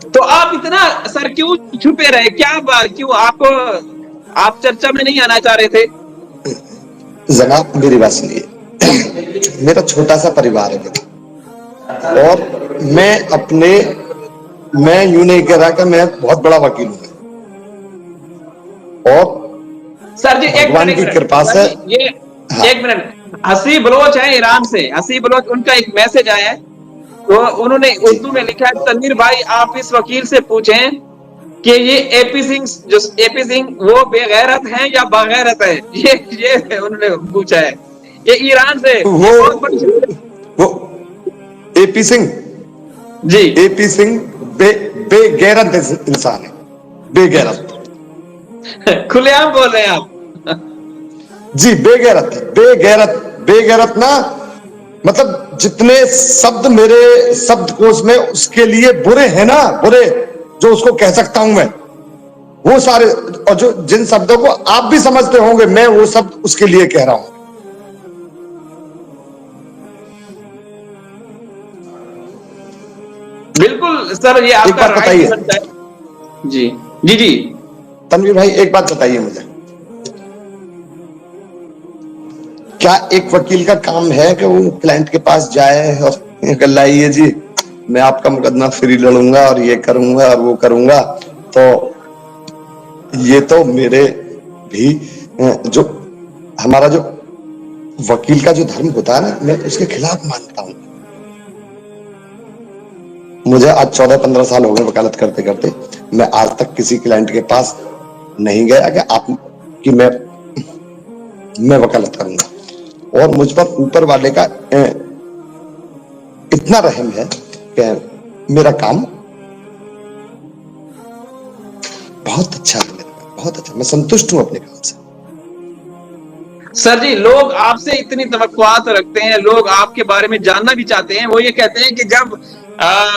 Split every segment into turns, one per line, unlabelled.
तो आप इतना सर क्यों छुपे रहे, क्यों आपको, आप चर्चा में नहीं आना चाह रहे थे?
जनाब मेरी बात सुनिए, मेरा छोटा सा परिवार है और मैं यूं नहीं कह रहा कि मैं बहुत बड़ा वकील हूं, और
सर जी एक
भगवान
मिनट,
की कृपा
सर
से।
जी ये
हाँ
एक मिनट, हसी बलोच है ईरान से, हसी बलोच, उनका एक मैसेज आया है, तो उन्होंने
जी,
उर्दू में लिखा है, तनवीर भाई आप इस वकील से पूछें कि ये एपी सिंह, जो एपी सिंह वो बेगैरत हैं या बागैरत है, ये उन्होंने पूछा है। ये ईरान से, ये
वो
बहुत बड़ी
वो एपी सिंह
जी।
एपी सिंह बेगैरत इंसान है, बेगैरत।
खुलेआम बोल रहे हैं आप।
जी बेगैरत, बेगैरत, बेगैरत ना, मतलब जितने शब्द मेरे शब्दकोश में उसके लिए बुरे हैं ना, बुरे जो उसको कह सकता हूं मैं, वो सारे, और जो जिन शब्दों को आप भी समझते होंगे, मैं वो शब्द उसके लिए कह रहा हूं।
बिल्कुल सर, ये
एक
आपका
बात
राइट
बताइए
बनता है। जी जी जी।
तनवीर भाई, एक बात बताइए मुझे, क्या एक वकील का काम है कि वो क्लाइंट के पास जाए और कल लाइए जी मैं आपका मुकदमा फ्री लड़ूंगा और ये करूंगा और वो करूंगा? तो ये तो मेरे भी जो हमारा जो वकील का जो धर्म होता है ना, मैं उसके खिलाफ मानता हूं। मुझे आज 14-15 साल हो गए वकालत करते करते, मैं आज तक किसी क्लाइंट के पास नहीं गया कि आप कि मैं वकालत करूंगा, और मुझ पर ऊपर वाले का इतना रहम है कि मेरा काम बहुत अच्छा है, मेरा काम बहुत अच्छा, मैं संतुष्ट हूं अपने काम से।
सर जी लोग आपसे इतनी तवक्कुआत रखते हैं, लोग आपके बारे में जानना भी चाहते हैं, वो ये कहते हैं कि जब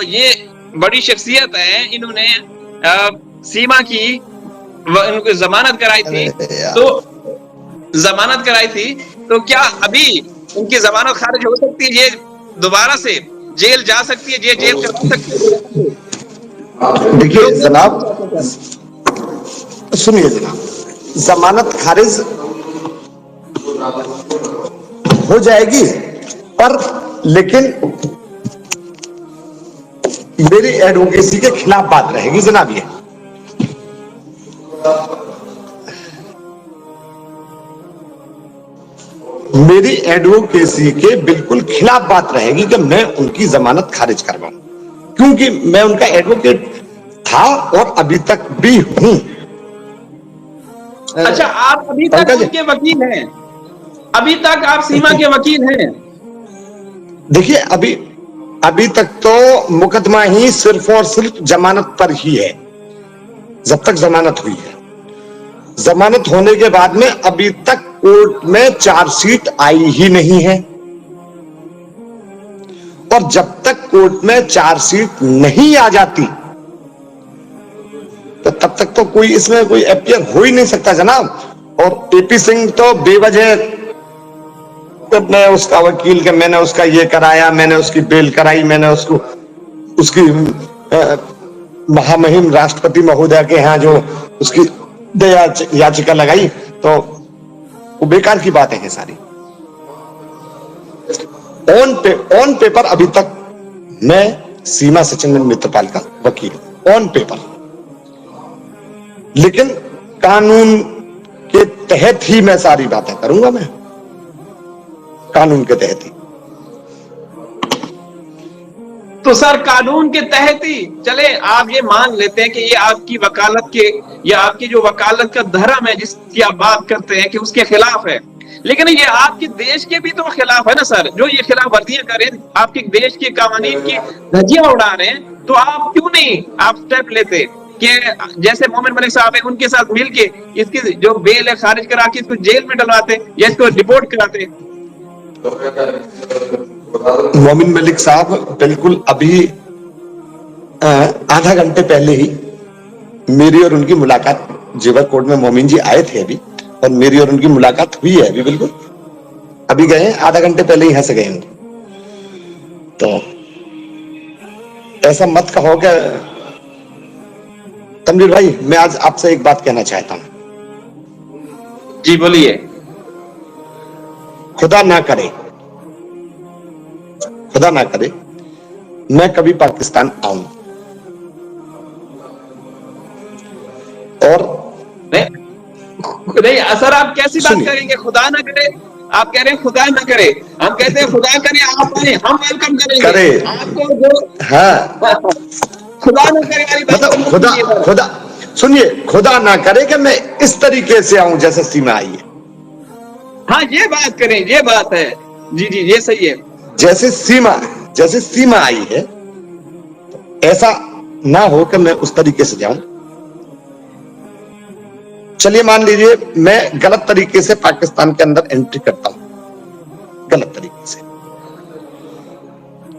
ये बड़ी शख्सियत है, इन्होंने सीमा की इनको जमानत कराई
अरे
थी,
यार,
तो जमानत कराई थी, तो क्या अभी उनकी जमानत खारिज हो सकती है? ये दोबारा से जेल जा सकती है, ये जेल करवा सकती है?
देखिए
लोग ये
जनाब,
जानना चाहते हैं सर।
सुनिए जनाब, जमानत खारिज हो जाएगी, पर लेकिन मेरी एडवोकेसी के खिलाफ बात रहेगी जनाब। ये मेरी एडवोकेसी के बिल्कुल खिलाफ बात रहेगी कि मैं उनकी जमानत खारिज करवाऊं, क्योंकि मैं उनका एडवोकेट था और अभी तक भी हूं।
अच्छा, आप अभी तक
पंकज,
उनके वकील हैं? अभी तक आप सीमा के वकील हैं?
देखिए अभी अभी तक तो मुकदमा ही सिर्फ और सिर्फ जमानत पर ही है, जब तक जमानत हुई है। जमानत होने के बाद में अभी तक कोर्ट में चार्जशीट आई ही नहीं है, और जब तक कोर्ट में चार्जशीट नहीं आ जाती तो तब तक तो कोई इसमें कोई एफआईआर हो ही नहीं सकता जनाब। और एपी सिंह तो बेवजह, मैं उसका वकील के, मैंने उसका ये कराया, मैंने उसकी बेल कराई, मैंने उसको उसकी महामहिम राष्ट्रपति महोदय के यहाँ जो उसकी दया याचिका लगाई, तो वो बेकार की बातें हैं सारी। ऑन पेपर अभी तक मैं सीमा सचिन मित्रपाल का वकील हूं, ऑन पेपर। लेकिन कानून के तहत ही मैं सारी बातें करूंगा, मैं कानून के तहत ही।
तो सर कानून के तहत ही चले, आप ये मान लेते हैं कि ये आपकी वकालत के, या आपकी जो वकालत का धर्म है जिसकी आप बात करते हैं कि उसके खिलाफ है, लेकिन ये आपके देश के भी तो खिलाफ है ना सर, जो ये खिलाफ वर्जियां करें, आपके देश के कानून की धज्जियां उड़ा रहे हैं, तो आप क्यों नहीं आप स्टेप लेते कि जैसे मोमिन मलिक साहब है उनके साथ मिलके इसकी जो बेल है खारिज करा के इसको जेल में डलवाते या इसको डिपोर्ट कराते?
मोमिन मलिक साहब बिल्कुल अभी आधा घंटे पहले ही मेरी और उनकी मुलाकात, जेवर कोर्ट में मोमिन जी आए थे अभी, और मेरी और उनकी मुलाकात हुई है अभी, बिल्कुल अभी गए, आधा घंटे पहले ही यहाँ से गए होंगे। तो ऐसा मत कहो कि तनवीर भाई, मैं आज आपसे एक बात कहना चाहता हूं।
जी बोलिए।
खुदा ना करे, खुदा ना करे मैं कभी पाकिस्तान आऊं और
नहीं सर, आप कैसी बात
सुनिए,
करेंगे? खुदा ना करे, आप कह रहे हैं खुदा ना करे, हम कहते हैं खुदा करे आप आए, हम वेलकम करेंगे
करे,
आपको। जो
हाँ
खुदा ना करे वाली बात
मतलब
मत
खुदा,
कीजिए सर।
खुदा सुनिए, खुदा ना करे कि मैं इस तरीके से आऊं जैसे सीमा आई है,
हाँ ये बात करें, ये बात है। जी जी ये सही है।
जैसे सीमा, जैसे सीमा आई है ऐसा ना हो कि मैं उस तरीके से जाऊं। चलिए मान लीजिए मैं गलत तरीके से पाकिस्तान के अंदर एंट्री करता हूं, गलत तरीके से,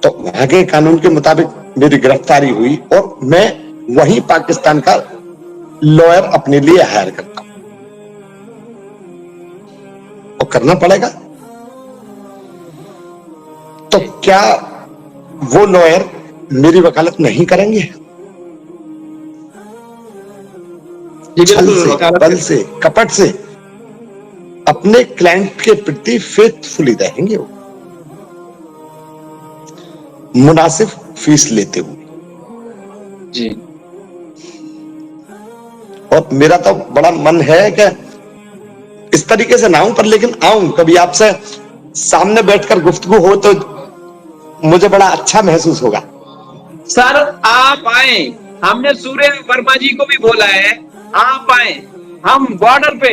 तो वहां के कानून के मुताबिक मेरी गिरफ्तारी हुई और मैं वहीं पाकिस्तान का लॉयर अपने लिए हायर करता हूं, और करना पड़ेगा। तो क्या वो लॉयर मेरी वकालत नहीं करेंगे? छल से, बल से, कपट से अपने क्लाइंट के प्रति फेथफुली रहेंगे वो, मुनासिब फीस लेते हुए।
जी।
और मेरा तो बड़ा मन है कि इस तरीके से ना आऊं, पर लेकिन आऊं कभी, आपसे सामने बैठकर गुफ्तगू हो तो मुझे बड़ा अच्छा महसूस होगा।
सर आप आए, हमने सूर्य वर्मा जी को भी बोला है आप आए, हम बॉर्डर पे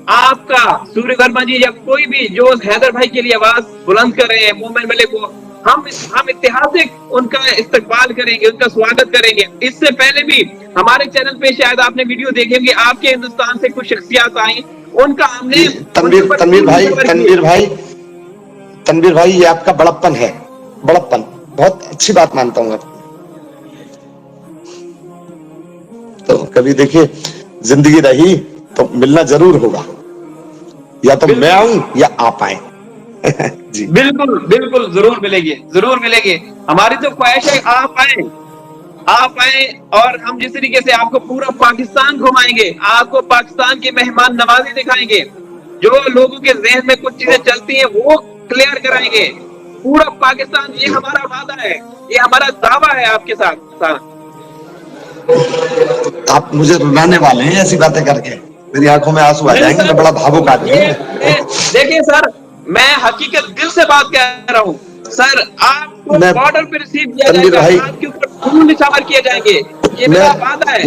आपका, सूर्य वर्मा जी या कोई भी जो हैदर भाई के लिए आवाज बुलंद कर रहे हैं, मोमिन मलिक को, हम ऐतिहासिक उनका इस्तकबाल करेंगे, उनका स्वागत करेंगे। इससे पहले भी हमारे चैनल पे शायद आपने वीडियो देखे होंगे, आपके हिंदुस्तान से कुछ शख्सियत आई, उनका हमने
तनवीर भाई ये आपका बड़प्पन है, बड़प्पन, बहुत अच्छी बात मानता हूं आपको। तो कभी देखिए जिंदगी रही तो मिलना जरूर होगा, या तो मैं आऊं या आप आए। जी
बिल्कुल बिल्कुल, जरूर मिलेंगे, जरूर मिलेंगे। हमारी तो ख्वाहिश है आप आए, आप आए, और हम जिस तरीके से आपको पूरा पाकिस्तान घुमाएंगे, आपको पाकिस्तान की मेहमान नवाजी दिखाएंगे, जो लोगों के जहन में कुछ चीजें चलती हैं वो क्लियर कराएंगे। पूरा पाकिस्तान, ये हमारा वादा है, ये हमारा दावा है आपके साथ।
आप मुझे रुलाने वाले हैं ऐसी बातें करके, मेरी आंखों में आंसू आ जाएंगे, मैं बड़ा भावुक आदमी हूं।
देखिए सर, मैं हकीकत दिल से बात कह रहा हूँ सर, आपको बॉर्डर पे रिसीव किया जाएगा, आपके ऊपर फूल निछावर किए जाएंगे, ये मेरा वादा है।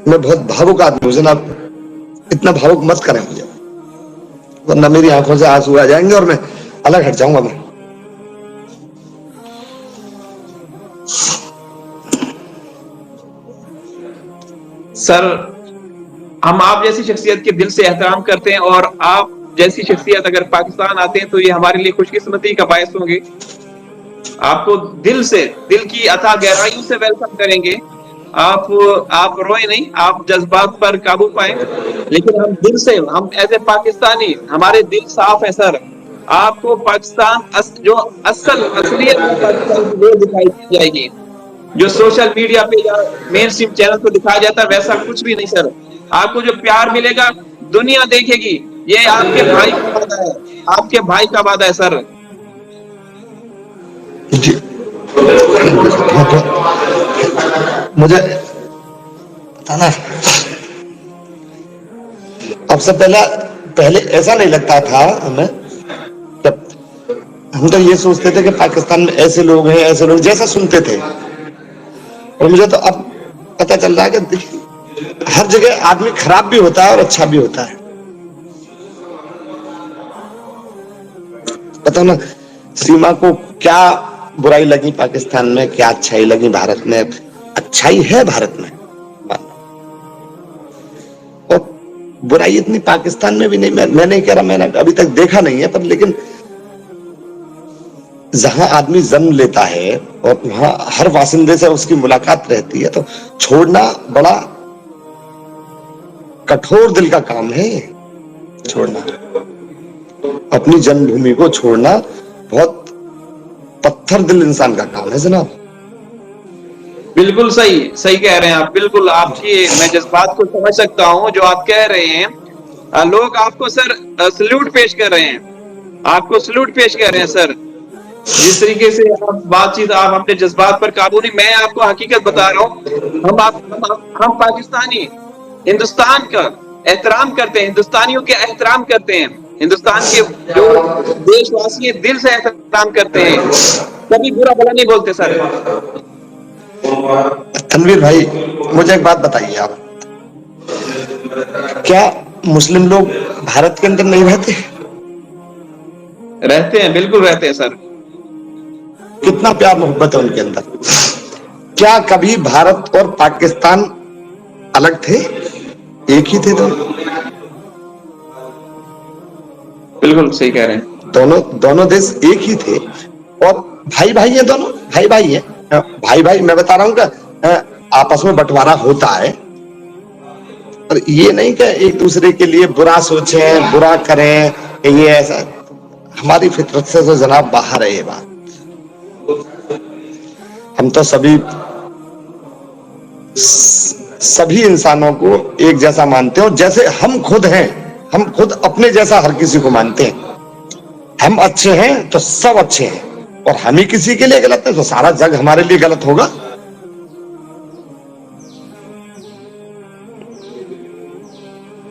मैं बहुत भावुक आदमी हूँ जनाब, इतना भावुक मत करें मुझे, वरना मेरी आंखों से आंसू आ जाएंगे और मैं अलग हट जाऊंगा। मैं
सर, हम आप जैसी शख्सियत के दिल से एहतराम करते हैं, और आप जैसी शख्सियत अगर पाकिस्तान आते हैं तो ये हमारे लिए खुशकिस्मती का बायस होंगे। आपको दिल से, दिल की अथाह गहराइयों से वेलकम करेंगे। आप रोए नहीं, आप जज्बात पर काबू पाए, लेकिन हम दिल से, हम एज ए पाकिस्तानी, हमारे दिल साफ है सर। आपको पाकिस्तान जो असलियत पाकिस्तान की वो दिखाई दी जाएगी, जो सोशल मीडिया पे या मेन स्ट्रीम चैनल पे दिखाया जाता है वैसा कुछ भी नहीं सर। आपको जो प्यार मिलेगा दुनिया देखेगी, ये आपके भाई का वादा है, आपके भाई का वादा है सर।
जी मुझे पता ना, अब से पहले ऐसा नहीं लगता था हमें, जब हम तो ये सोचते थे कि पाकिस्तान में ऐसे लोग हैं, ऐसे लोग, जैसा सुनते थे। और मुझे तो अब पता चल रहा है कि हर जगह आदमी खराब भी होता है और अच्छा भी होता है। पता ना सीमा को क्या बुराई लगी पाकिस्तान में, क्या अच्छाई लगी भारत में। अच्छाई है भारत में, और बुराई इतनी पाकिस्तान में भी नहीं। मैं नहीं कह रहा, मैंने अभी तक देखा नहीं है, पर लेकिन जहां आदमी जन्म लेता है और वहां हर वासिंदे से उसकी मुलाकात रहती है, तो छोड़ना बड़ा कठोर दिल का काम है। छोड़ना, अपनी जन्मभूमि को छोड़ना बहुत पत्थर दिल इंसान का काम है जनाब।
बिल्कुल सही, सही कह रहे हैं आप। बिल्कुल आपकी मैं जज़्बात को समझ सकता हूँ जो आप कह रहे हैं। लोग आपको सर सैल्यूट पेश कर रहे हैं। आपको सैल्यूट पेश कर रहे हैं सर। जिस तरीके से आप अपने जज़्बात पर काबू नहीं, मैं आपको हकीकत बता रहा हूँ। हम पाकिस्तानी हिंदुस्तान का एहतराम करते हैं, हिंदुस्तानियों के एहतराम करते हैं। हिंदुस्तान के जो देशवासी हैं दिल से एहतराम करते हैं। कभी बुरा भला नहीं बोलते सर।
तनवीर भाई, मुझे एक बात बताइए आप, क्या मुस्लिम लोग भारत के अंदर नहीं रहते?
रहते हैं, बिल्कुल रहते हैं सर।
कितना प्यार मोहब्बत है उनके अंदर। क्या कभी भारत और पाकिस्तान अलग थे? एक ही थे दोनों।
बिल्कुल सही कह रहे हैं।
दोनों देश एक ही थे और भाई भाई है, दोनों भाई भाई है। भाई भाई मैं बता रहा हूँ कि आपस में बंटवारा होता है, और ये नहीं कि एक दूसरे के लिए बुरा सोचें, बुरा करें, ये ऐसा हमारी फितरत से तो जनाब बाहर है ये बात। हम तो सभी इंसानों को एक जैसा मानते हैं, और जैसे हम खुद हैं, हम खुद अपने जैसा हर किसी को मानते हैं। हम अच्छे हैं तो सब अच्छे हैं, और हम ही किसी के लिए गलत है तो सारा जग हमारे लिए गलत होगा।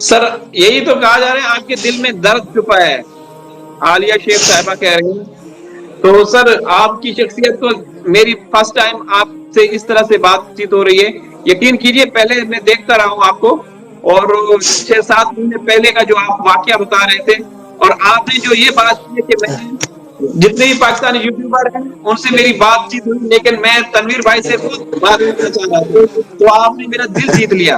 सर यही तो कहा जा रहा है, आपके दिल में दर्द छुपा है। आलिया शेख साहिबा कह रही हैं। तो सर आपकी शख्सियत तो मेरी फर्स्ट टाइम आपसे इस तरह से बातचीत हो रही है। यकीन कीजिए पहले मैं देखता रहा हूँ आपको, और 6-7 महीने पहले का जो आप वाकया बता रहे थे, और आपने जो ये बात की है कि मैं जितने भी पाकिस्तानी यूट्यूबर हैं उनसे मेरी बातचीत हुई, लेकिन मैं तनवीर भाई से खुद बात करना चाह रहा था, तो आपने मेरा दिल जीत लिया।